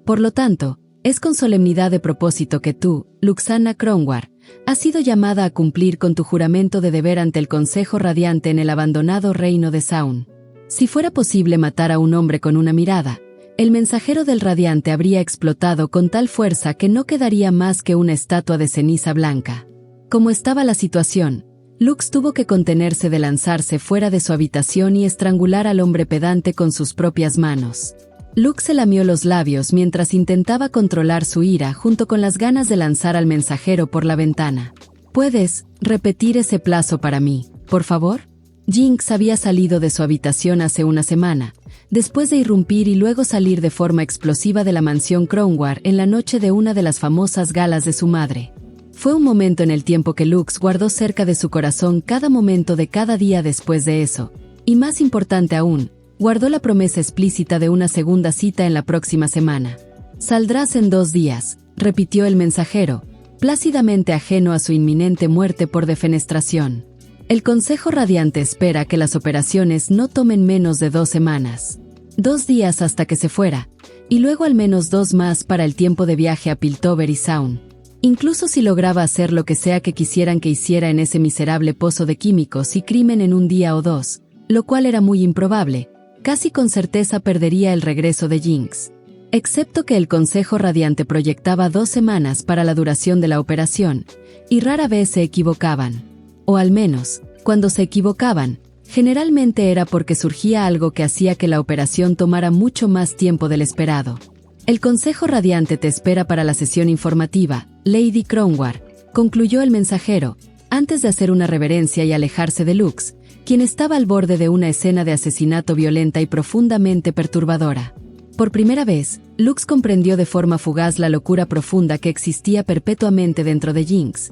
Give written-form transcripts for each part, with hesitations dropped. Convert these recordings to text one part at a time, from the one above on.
Por lo tanto, es con solemnidad de propósito que tú, Luxana Kronwar, has sido llamada a cumplir con tu juramento de deber ante el Consejo Radiante en el abandonado reino de Zaun. Si fuera posible matar a un hombre con una mirada, el mensajero del Radiante habría explotado con tal fuerza que no quedaría más que una estatua de ceniza blanca. Como estaba la situación, Lux tuvo que contenerse de lanzarse fuera de su habitación y estrangular al hombre pedante con sus propias manos. Lux se lamió los labios mientras intentaba controlar su ira junto con las ganas de lanzar al mensajero por la ventana. ¿Puedes repetir ese plazo para mí, por favor? Jinx había salido de su habitación hace una semana, después de irrumpir y luego salir de forma explosiva de la mansión Kronwar en la noche de una de las famosas galas de su madre. Fue un momento en el tiempo que Lux guardó cerca de su corazón cada momento de cada día después de eso, y más importante aún, guardó la promesa explícita de una segunda cita en la próxima semana. «Saldrás en 2 días», repitió el mensajero, plácidamente ajeno a su inminente muerte por defenestración. El Consejo Radiante espera que las operaciones no tomen menos de 2 semanas. 2 días hasta que se fuera, y luego al menos 2 más para el tiempo de viaje a Piltover y Zaun. Incluso si lograba hacer lo que sea que quisieran que hiciera en ese miserable pozo de químicos y crimen en 1 día o 2, lo cual era muy improbable, casi con certeza perdería el regreso de Jinx. Excepto que el Consejo Radiante proyectaba 2 semanas para la duración de la operación, y rara vez se equivocaban. O al menos, cuando se equivocaban, generalmente era porque surgía algo que hacía que la operación tomara mucho más tiempo del esperado. El Consejo Radiante te espera para la sesión informativa, Lady Kronwar, concluyó el mensajero, antes de hacer una reverencia y alejarse de Lux, quien estaba al borde de una escena de asesinato violenta y profundamente perturbadora. Por primera vez, Lux comprendió de forma fugaz la locura profunda que existía perpetuamente dentro de Jinx.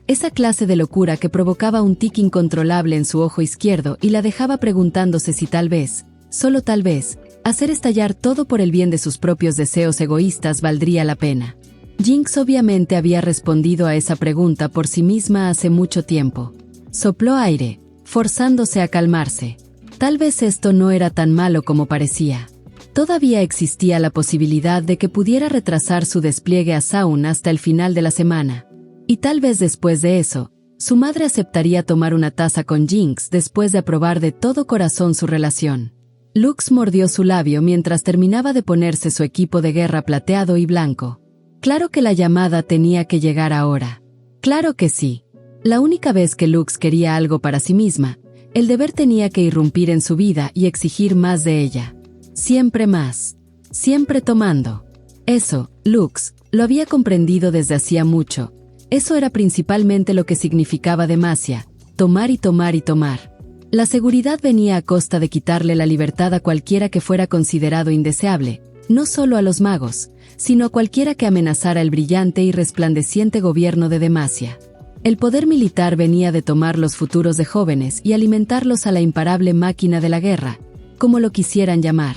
Esa clase de locura que provocaba un tic incontrolable en su ojo izquierdo y la dejaba preguntándose si tal vez, solo tal vez, hacer estallar todo por el bien de sus propios deseos egoístas valdría la pena. Jinx obviamente había respondido a esa pregunta por sí misma hace mucho tiempo. Sopló aire, forzándose a calmarse. Tal vez esto no era tan malo como parecía. Todavía existía la posibilidad de que pudiera retrasar su despliegue a Zaun hasta el final de la semana. Y tal vez después de eso, su madre aceptaría tomar una taza con Jinx después de aprobar de todo corazón su relación. Lux mordió su labio mientras terminaba de ponerse su equipo de guerra plateado y blanco. Claro que la llamada tenía que llegar ahora. Claro que sí. La única vez que Lux quería algo para sí misma, el deber tenía que irrumpir en su vida y exigir más de ella. Siempre más. Siempre tomando. Eso, Lux, lo había comprendido desde hacía mucho. Eso era principalmente lo que significaba Demacia, tomar y tomar y tomar. La seguridad venía a costa de quitarle la libertad a cualquiera que fuera considerado indeseable, no solo a los magos, sino a cualquiera que amenazara el brillante y resplandeciente gobierno de Demacia. El poder militar venía de tomar los futuros de jóvenes y alimentarlos a la imparable máquina de la guerra, como lo quisieran llamar.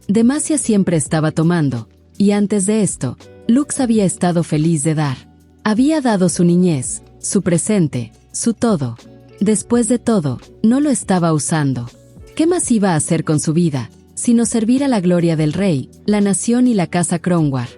Demacia siempre estaba tomando, y antes de esto, Lux había estado feliz de dar. Había dado su niñez, su presente, su todo. Después de todo, no lo estaba usando. ¿Qué más iba a hacer con su vida, sino servir a la gloria del rey, la nación y la casa Kronwar?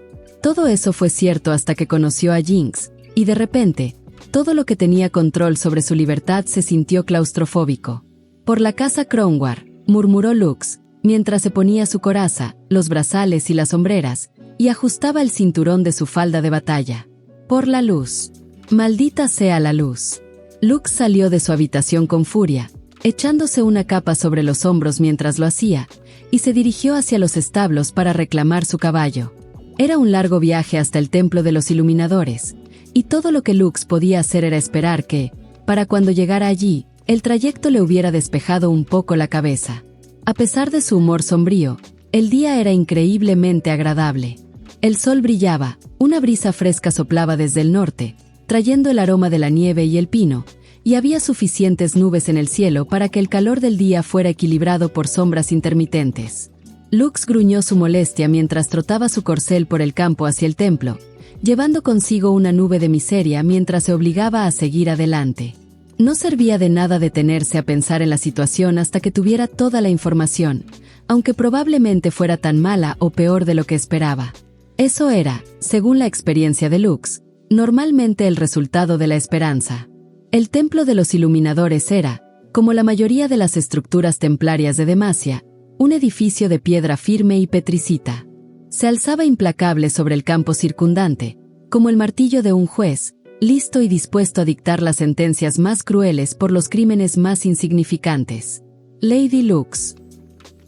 Todo eso fue cierto hasta que conoció a Jinx, y de repente, todo lo que tenía control sobre su libertad se sintió claustrofóbico. Por la casa Kronwar, murmuró Lux, mientras se ponía su coraza, los brazales y las sombreras, y ajustaba el cinturón de su falda de batalla. Por la luz. Maldita sea la luz. Lux salió de su habitación con furia, echándose una capa sobre los hombros mientras lo hacía, y se dirigió hacia los establos para reclamar su caballo. Era un largo viaje hasta el templo de los iluminadores, y todo lo que Lux podía hacer era esperar que, para cuando llegara allí, el trayecto le hubiera despejado un poco la cabeza. A pesar de su humor sombrío, el día era increíblemente agradable. El sol brillaba, una brisa fresca soplaba desde el norte, trayendo el aroma de la nieve y el pino, y había suficientes nubes en el cielo para que el calor del día fuera equilibrado por sombras intermitentes. Lux gruñó su molestia mientras trotaba su corcel por el campo hacia el templo, llevando consigo una nube de miseria mientras se obligaba a seguir adelante. No servía de nada detenerse a pensar en la situación hasta que tuviera toda la información, aunque probablemente fuera tan mala o peor de lo que esperaba. Eso era, según la experiencia de Lux, normalmente el resultado de la esperanza. El templo de los iluminadores era, como la mayoría de las estructuras templarias de Demacia, un edificio de piedra firme y petricita. Se alzaba implacable sobre el campo circundante, como el martillo de un juez, listo y dispuesto a dictar las sentencias más crueles por los crímenes más insignificantes. Lady Lux.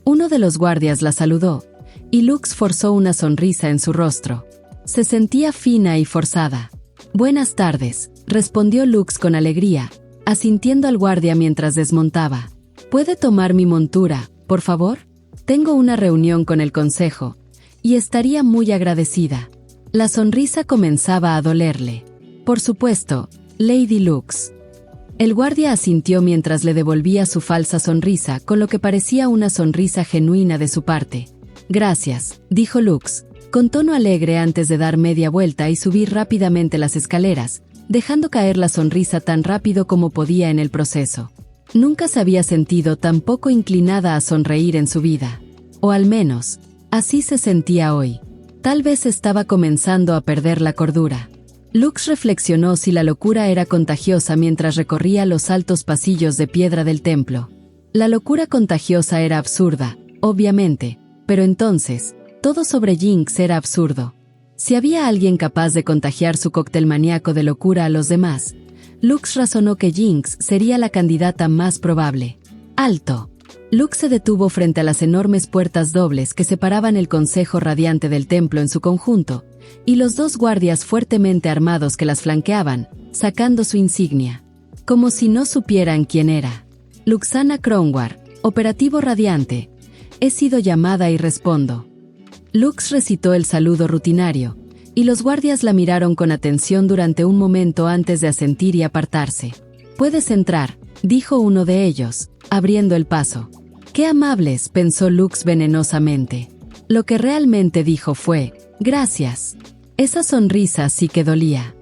Uno de los guardias la saludó, y Lux forzó una sonrisa en su rostro. Se sentía fina y forzada. «Buenas tardes», respondió Lux con alegría, asintiendo al guardia mientras desmontaba. «¿Puede tomar mi montura, por favor? Tengo una reunión con el consejo, y estaría muy agradecida». La sonrisa comenzaba a dolerle. «Por supuesto, Lady Lux». El guardia asintió mientras le devolvía su falsa sonrisa, con lo que parecía una sonrisa genuina de su parte. «Gracias», dijo Lux, con tono alegre antes de dar media vuelta y subir rápidamente las escaleras, dejando caer la sonrisa tan rápido como podía en el proceso. Nunca se había sentido tan poco inclinada a sonreír en su vida. O al menos, así se sentía hoy. Tal vez estaba comenzando a perder la cordura. Lux reflexionó si la locura era contagiosa mientras recorría los altos pasillos de piedra del templo. La locura contagiosa era absurda, obviamente, pero entonces, todo sobre Jinx era absurdo. Si había alguien capaz de contagiar su cóctel maníaco de locura a los demás, Lux razonó que Jinx sería la candidata más probable. ¡Alto! Lux se detuvo frente a las enormes puertas dobles que separaban el consejo radiante del templo en su conjunto, y los dos guardias fuertemente armados que las flanqueaban, sacando su insignia. Como si no supieran quién era. Luxana Kronwar, operativo radiante. He sido llamada y respondo. Lux recitó el saludo rutinario, y los guardias la miraron con atención durante un momento antes de asentir y apartarse. «Puedes entrar», dijo uno de ellos, abriendo el paso. «Qué amables», pensó Lux venenosamente. Lo que realmente dijo fue, «Gracias». Esa sonrisa sí que dolía.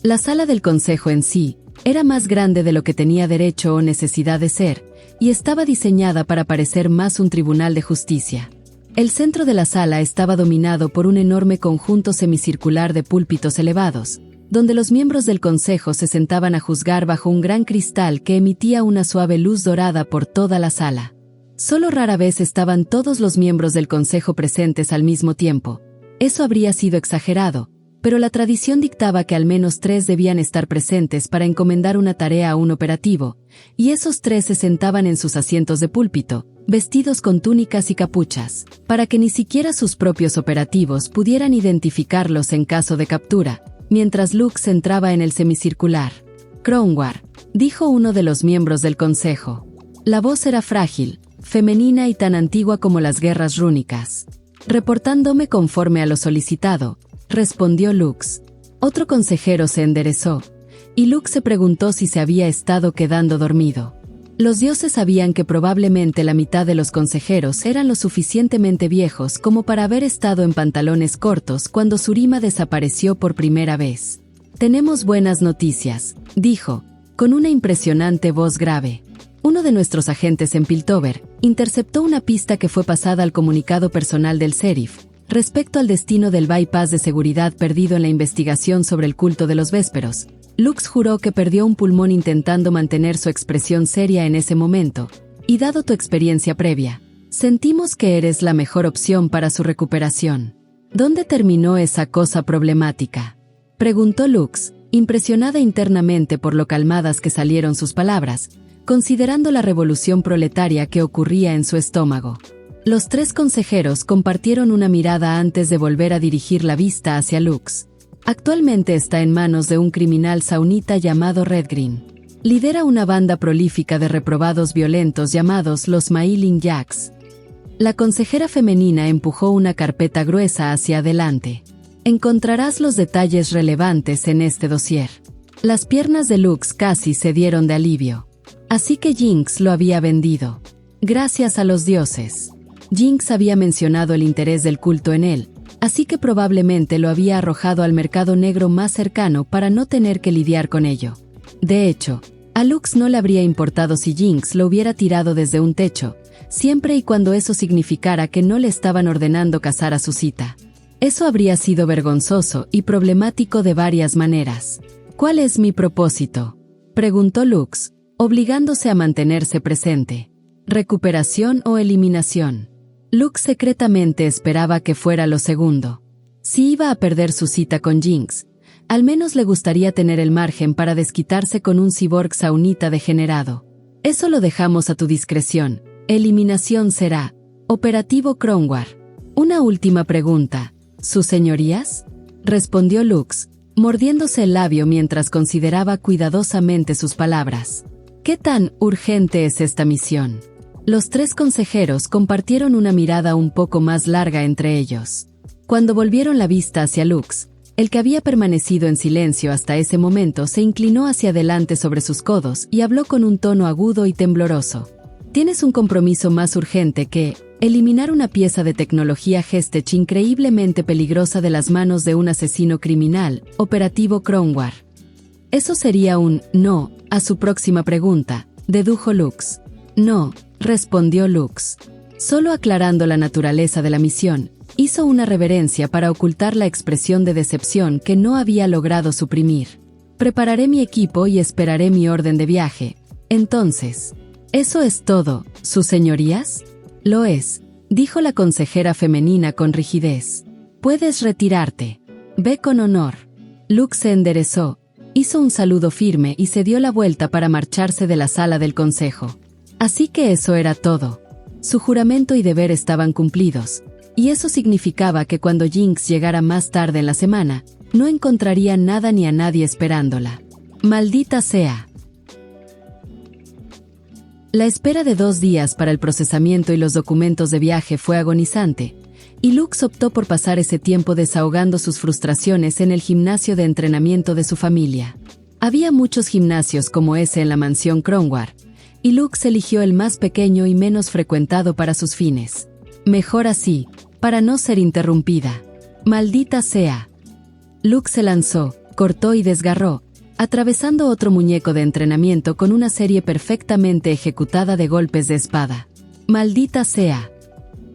La sala del consejo en sí era más grande de lo que tenía derecho o necesidad de ser, y estaba diseñada para parecer más un tribunal de justicia. El centro de la sala estaba dominado por un enorme conjunto semicircular de púlpitos elevados, donde los miembros del consejo se sentaban a juzgar bajo un gran cristal que emitía una suave luz dorada por toda la sala. Solo rara vez estaban todos los miembros del consejo presentes al mismo tiempo. Eso habría sido exagerado, pero la tradición dictaba que al menos 3 debían estar presentes para encomendar una tarea a un operativo, y esos 3 se sentaban en sus asientos de púlpito, vestidos con túnicas y capuchas, para que ni siquiera sus propios operativos pudieran identificarlos en caso de captura, mientras Lux entraba en el semicircular. «Kronwar», dijo uno de los miembros del consejo. La voz era frágil, femenina y tan antigua como las guerras rúnicas. «Reportándome conforme a lo solicitado», respondió Lux. Otro consejero se enderezó, y Lux se preguntó si se había estado quedando dormido. Los dioses sabían que probablemente la mitad de los consejeros eran lo suficientemente viejos como para haber estado en pantalones cortos cuando Surima desapareció por primera vez. «Tenemos buenas noticias», dijo, con una impresionante voz grave. Uno de nuestros agentes en Piltover interceptó una pista que fue pasada al comunicado personal del sheriff, respecto al destino del bypass de seguridad perdido en la investigación sobre el culto de los Vésperos. Lux juró que perdió un pulmón intentando mantener su expresión seria en ese momento, y dado tu experiencia previa, sentimos que eres la mejor opción para su recuperación. ¿Dónde terminó esa cosa problemática?, preguntó Lux, impresionada internamente por lo calmadas que salieron sus palabras, considerando la revolución proletaria que ocurría en su estómago. Los 3 consejeros compartieron una mirada antes de volver a dirigir la vista hacia Lux. Actualmente está en manos de un criminal saunita llamado Redgreen. Lidera una banda prolífica de reprobados violentos llamados los Mailing Jacks. La consejera femenina empujó una carpeta gruesa hacia adelante. Encontrarás los detalles relevantes en este dossier. Las piernas de Lux casi se dieron de alivio. Así que Jinx lo había vendido. Gracias a los dioses. Jinx había mencionado el interés del culto en él, así que probablemente lo había arrojado al mercado negro más cercano para no tener que lidiar con ello. De hecho, a Lux no le habría importado si Jinx lo hubiera tirado desde un techo, siempre y cuando eso significara que no le estaban ordenando casar a su cita. Eso habría sido vergonzoso y problemático de varias maneras. ¿Cuál es mi propósito?, preguntó Lux, obligándose a mantenerse presente. ¿Recuperación o eliminación? Lux secretamente esperaba que fuera lo segundo. Si iba a perder su cita con Jinx, al menos le gustaría tener el margen para desquitarse con un cyborg saunita degenerado. Eso lo dejamos a tu discreción. Eliminación será. Operativo Kronwar. Una última pregunta. ¿Sus señorías?, respondió Lux, mordiéndose el labio mientras consideraba cuidadosamente sus palabras. ¿Qué tan urgente es esta misión? Los tres consejeros compartieron una mirada un poco más larga entre ellos. Cuando volvieron la vista hacia Lux, el que había permanecido en silencio hasta ese momento se inclinó hacia adelante sobre sus codos y habló con un tono agudo y tembloroso. Tienes un compromiso más urgente que eliminar una pieza de tecnología Gestech increíblemente peligrosa de las manos de un asesino criminal, Operativo Kronwar. Eso sería un no a su próxima pregunta, dedujo Lux. No, respondió Lux. Solo aclarando la naturaleza de la misión, hizo una reverencia para ocultar la expresión de decepción que no había logrado suprimir. Prepararé mi equipo y esperaré mi orden de viaje. Entonces, ¿eso es todo, sus señorías? Lo es, dijo la consejera femenina con rigidez. Puedes retirarte. Ve con honor. Lux se enderezó, hizo un saludo firme y se dio la vuelta para marcharse de la sala del consejo. Así que eso era todo. Su juramento y deber estaban cumplidos, y eso significaba que cuando Jinx llegara más tarde en la semana, no encontraría nada ni a nadie esperándola. Maldita sea. La espera de 2 días para el procesamiento y los documentos de viaje fue agonizante, y Lux optó por pasar ese tiempo desahogando sus frustraciones en el gimnasio de entrenamiento de su familia. Había muchos gimnasios como ese en la mansión Kronwar, y Lux eligió el más pequeño y menos frecuentado para sus fines. Mejor así, para no ser interrumpida. Maldita sea. Lux se lanzó, cortó y desgarró, atravesando otro muñeco de entrenamiento con una serie perfectamente ejecutada de golpes de espada. Maldita sea.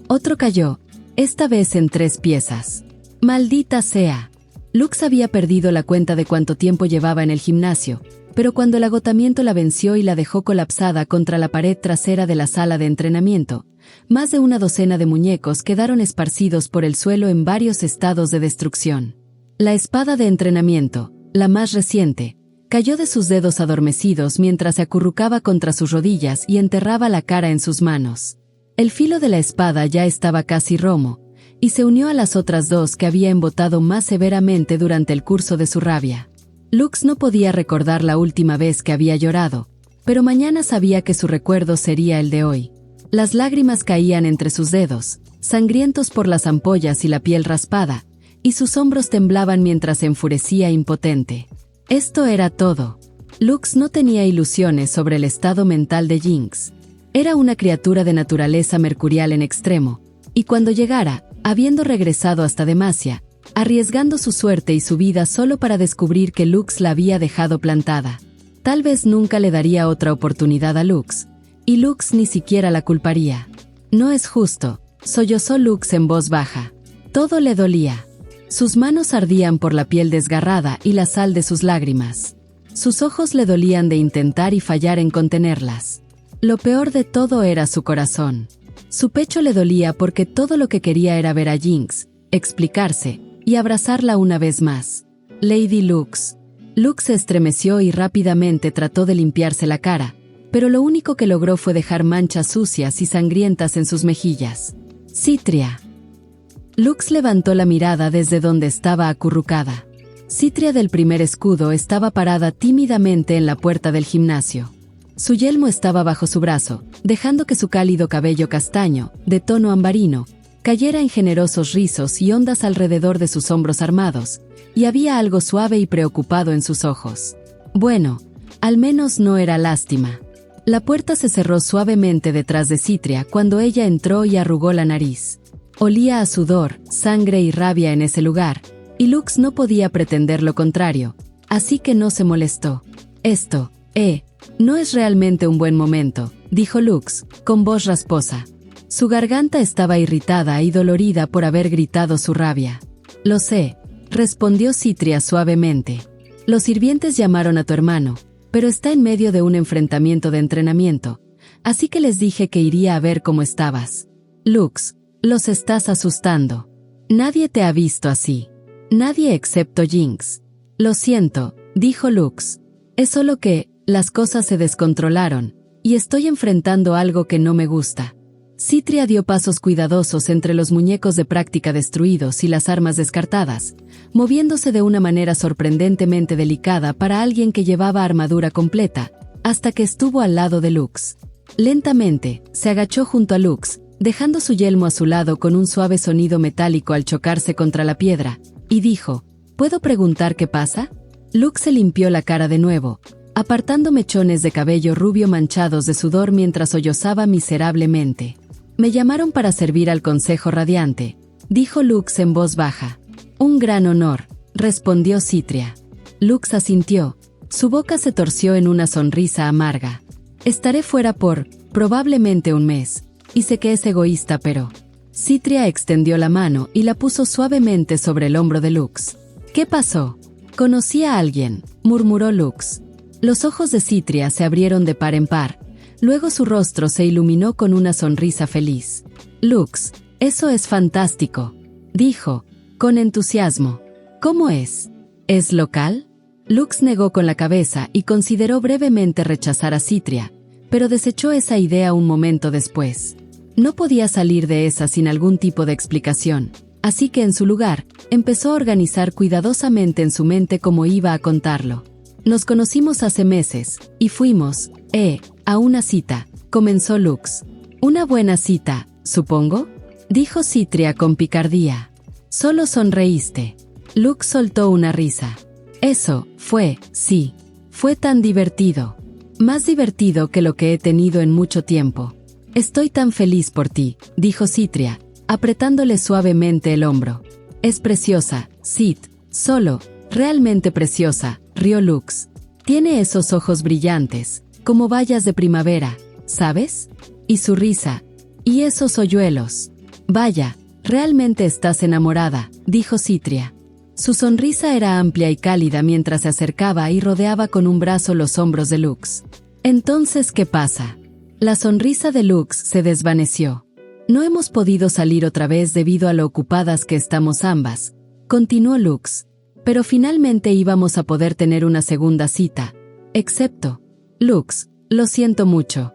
Otro cayó, esta vez en 3 piezas. Maldita sea. Lux había perdido la cuenta de cuánto tiempo llevaba en el gimnasio, pero cuando el agotamiento la venció y la dejó colapsada contra la pared trasera de la sala de entrenamiento, más de una docena de muñecos quedaron esparcidos por el suelo en varios estados de destrucción. La espada de entrenamiento, la más reciente, cayó de sus dedos adormecidos mientras se acurrucaba contra sus rodillas y enterraba la cara en sus manos. El filo de la espada ya estaba casi romo, y se unió a las otras 2 que había embotado más severamente durante el curso de su rabia. Lux no podía recordar la última vez que había llorado, pero mañana sabía que su recuerdo sería el de hoy. Las lágrimas caían entre sus dedos, sangrientos por las ampollas y la piel raspada, y sus hombros temblaban mientras se enfurecía impotente. Esto era todo. Lux no tenía ilusiones sobre el estado mental de Jinx. Era una criatura de naturaleza mercurial en extremo, y cuando llegara, habiendo regresado hasta Demacia, arriesgando su suerte y su vida solo para descubrir que Lux la había dejado plantada. Tal vez nunca le daría otra oportunidad a Lux, y Lux ni siquiera la culparía. No es justo, sollozó Lux en voz baja. Todo le dolía. Sus manos ardían por la piel desgarrada y la sal de sus lágrimas. Sus ojos le dolían de intentar y fallar en contenerlas. Lo peor de todo era su corazón. Su pecho le dolía porque todo lo que quería era ver a Jinx, explicarse, y abrazarla una vez más. Lady Lux. Lux se estremeció y rápidamente trató de limpiarse la cara, pero lo único que logró fue dejar manchas sucias y sangrientas en sus mejillas. Citria. Lux levantó la mirada desde donde estaba acurrucada. Citria del primer escudo estaba parada tímidamente en la puerta del gimnasio. Su yelmo estaba bajo su brazo, dejando que su cálido cabello castaño, de tono ambarino, cayera en generosos rizos y ondas alrededor de sus hombros armados, y había algo suave y preocupado en sus ojos. Bueno, al menos no era lástima. La puerta se cerró suavemente detrás de Citria cuando ella entró y arrugó la nariz. Olía a sudor, sangre y rabia en ese lugar, y Lux no podía pretender lo contrario, así que no se molestó. Esto, No es realmente un buen momento, dijo Lux, con voz rasposa. Su garganta estaba irritada y dolorida por haber gritado su rabia. Lo sé, respondió Citria suavemente. Los sirvientes llamaron a tu hermano, pero está en medio de un enfrentamiento de entrenamiento, así que les dije que iría a ver cómo estabas. Lux, los estás asustando. Nadie te ha visto así. Nadie excepto Jinx. Lo siento, dijo Lux. Es solo que, las cosas se descontrolaron, y estoy enfrentando algo que no me gusta. Citria dio pasos cuidadosos entre los muñecos de práctica destruidos y las armas descartadas, moviéndose de una manera sorprendentemente delicada para alguien que llevaba armadura completa, hasta que estuvo al lado de Lux. Lentamente, se agachó junto a Lux, dejando su yelmo a su lado con un suave sonido metálico al chocarse contra la piedra, y dijo, ¿puedo preguntar qué pasa? Lux se limpió la cara de nuevo, apartando mechones de cabello rubio manchados de sudor mientras sollozaba miserablemente. Me llamaron para servir al Consejo Radiante, dijo Lux en voz baja. Un gran honor, respondió Citria. Lux asintió. Su boca se torció en una sonrisa amarga. Estaré fuera por, probablemente un mes, y sé que es egoísta pero... Citria extendió la mano y la puso suavemente sobre el hombro de Lux. ¿Qué pasó? Conocí a alguien, murmuró Lux. Los ojos de Citria se abrieron de par en par. Luego su rostro se iluminó con una sonrisa feliz. Lux, eso es fantástico, dijo, con entusiasmo. ¿Cómo es? ¿Es local? Lux negó con la cabeza y consideró brevemente rechazar a Citria, pero desechó esa idea un momento después. No podía salir de esa sin algún tipo de explicación, así que en su lugar, empezó a organizar cuidadosamente en su mente cómo iba a contarlo. Nos conocimos hace meses, y fuimos, a una cita, comenzó Lux. Una buena cita, supongo, dijo Citria con picardía. Solo sonreíste. Lux soltó una risa. Eso, sí, fue tan divertido. Más divertido que lo que he tenido en mucho tiempo. Estoy tan feliz por ti, dijo Citria, apretándole suavemente el hombro. Es preciosa, Cit, solo, realmente preciosa, rió Lux. Tiene esos ojos brillantes, como bayas de primavera, ¿sabes? Y su risa. Y esos hoyuelos. Vaya, realmente estás enamorada, dijo Citria. Su sonrisa era amplia y cálida mientras se acercaba y rodeaba con un brazo los hombros de Lux. Entonces, ¿qué pasa? La sonrisa de Lux se desvaneció. No hemos podido salir otra vez debido a lo ocupadas que estamos ambas, continuó Lux. Pero finalmente íbamos a poder tener una segunda cita. Excepto... Lux, lo siento mucho.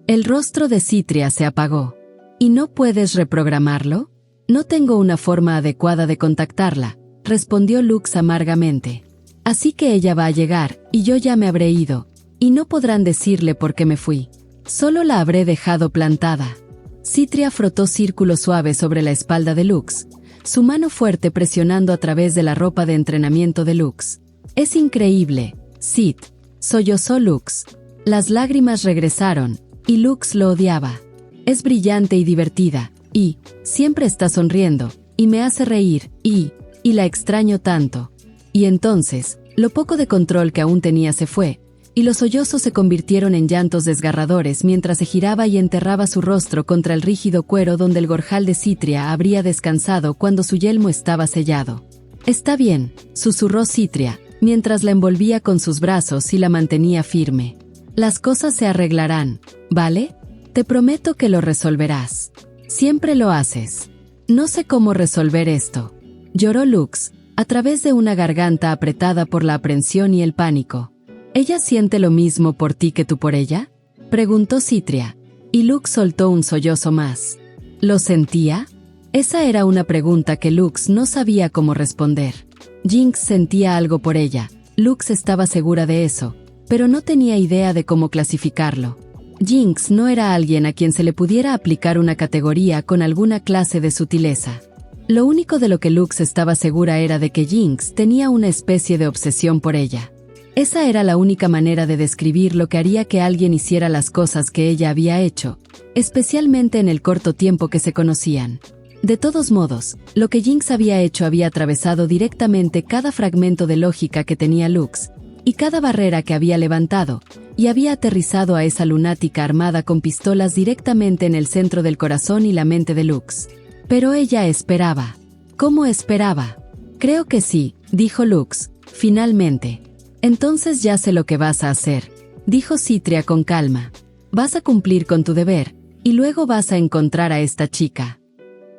El rostro de Citria se apagó. ¿Y no puedes reprogramarlo? No tengo una forma adecuada de contactarla, respondió Lux amargamente. Así que ella va a llegar, y yo ya me habré ido, y no podrán decirle por qué me fui. Solo la habré dejado plantada. Citria frotó círculos suaves sobre la espalda de Lux, su mano fuerte presionando a través de la ropa de entrenamiento de Lux. Es increíble, Cit, sollozó Lux. Las lágrimas regresaron, y Lux lo odiaba. Es brillante y divertida, y siempre está sonriendo, y me hace reír, y la extraño tanto. Y entonces, lo poco de control que aún tenía se fue, y los sollozos se convirtieron en llantos desgarradores mientras se giraba y enterraba su rostro contra el rígido cuero donde el gorjal de Citria habría descansado cuando su yelmo estaba sellado. Está bien, susurró Citria, mientras la envolvía con sus brazos y la mantenía firme. Las cosas se arreglarán, ¿vale? Te prometo que lo resolverás. Siempre lo haces. No sé cómo resolver esto. Lloró Lux, a través de una garganta apretada por la aprensión y el pánico. ¿Ella siente lo mismo por ti que tú por ella? Preguntó Citria, y Lux soltó un sollozo más. ¿Lo sentía? Esa era una pregunta que Lux no sabía cómo responder. Jinx sentía algo por ella, Lux estaba segura de eso, pero no tenía idea de cómo clasificarlo. Jinx no era alguien a quien se le pudiera aplicar una categoría con alguna clase de sutileza. Lo único de lo que Lux estaba segura era de que Jinx tenía una especie de obsesión por ella. Esa era la única manera de describir lo que haría que alguien hiciera las cosas que ella había hecho, especialmente en el corto tiempo que se conocían. De todos modos, lo que Jinx había hecho había atravesado directamente cada fragmento de lógica que tenía Lux, y cada barrera que había levantado, y había aterrizado a esa lunática armada con pistolas directamente en el centro del corazón y la mente de Lux. Pero ella esperaba. ¿Cómo esperaba? Creo que sí, dijo Lux, finalmente. Entonces ya sé lo que vas a hacer, dijo Citria con calma. Vas a cumplir con tu deber, y luego vas a encontrar a esta chica.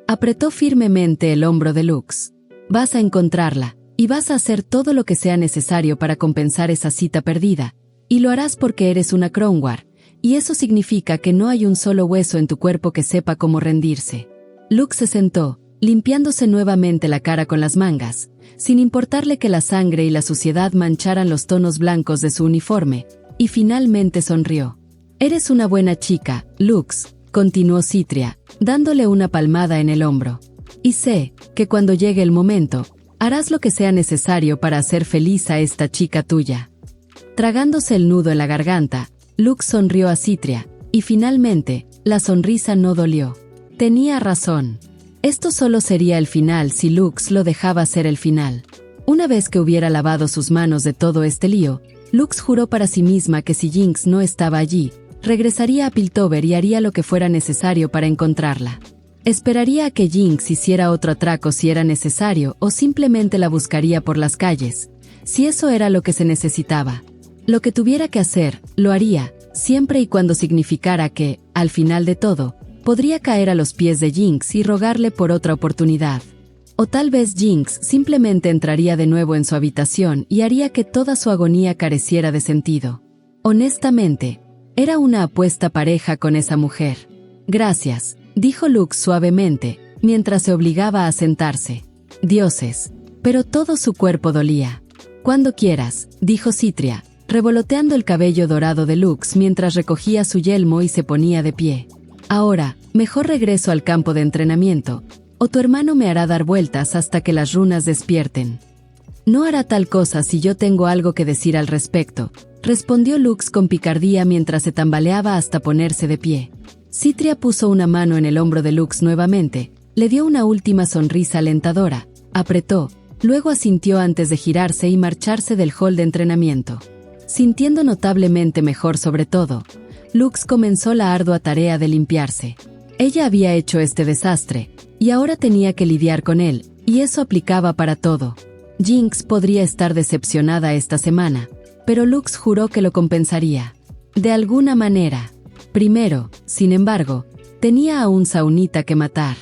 Apretó firmemente el hombro de Lux. Vas a encontrarla, y vas a hacer todo lo que sea necesario para compensar esa cita perdida, y lo harás porque eres una Kronwar, y eso significa que no hay un solo hueso en tu cuerpo que sepa cómo rendirse. Lux se sentó, limpiándose nuevamente la cara con las mangas, sin importarle que la sangre y la suciedad mancharan los tonos blancos de su uniforme, y finalmente sonrió. Eres una buena chica, Lux, continuó Citria, dándole una palmada en el hombro. Y sé que cuando llegue el momento, harás lo que sea necesario para hacer feliz a esta chica tuya. Tragándose el nudo en la garganta, Lux sonrió a Citria, y finalmente, la sonrisa no dolió. Tenía razón. Esto solo sería el final si Lux lo dejaba ser el final. Una vez que hubiera lavado sus manos de todo este lío, Lux juró para sí misma que si Jinx no estaba allí, regresaría a Piltover y haría lo que fuera necesario para encontrarla. Esperaría a que Jinx hiciera otro atraco si era necesario o simplemente la buscaría por las calles, si eso era lo que se necesitaba. Lo que tuviera que hacer, lo haría, siempre y cuando significara que, al final de todo, podría caer a los pies de Jinx y rogarle por otra oportunidad. O tal vez Jinx simplemente entraría de nuevo en su habitación y haría que toda su agonía careciera de sentido. Honestamente, era una apuesta pareja con esa mujer. Gracias, dijo Lux suavemente, mientras se obligaba a sentarse. Dioses, pero todo su cuerpo dolía. Cuando quieras, dijo Citria, revoloteando el cabello dorado de Lux mientras recogía su yelmo y se ponía de pie. Ahora, mejor regreso al campo de entrenamiento, o tu hermano me hará dar vueltas hasta que las runas despierten. No hará tal cosa si yo tengo algo que decir al respecto, respondió Lux con picardía mientras se tambaleaba hasta ponerse de pie. Citria puso una mano en el hombro de Lux nuevamente, le dio una última sonrisa alentadora, apretó, luego asintió antes de girarse y marcharse del hall de entrenamiento. Sintiendo notablemente mejor sobre todo, Lux comenzó la ardua tarea de limpiarse. Ella había hecho este desastre, y ahora tenía que lidiar con él, y eso aplicaba para todo. Jinx podría estar decepcionada esta semana, pero Lux juró que lo compensaría. De alguna manera. Primero, sin embargo, tenía a un Saunita que matar.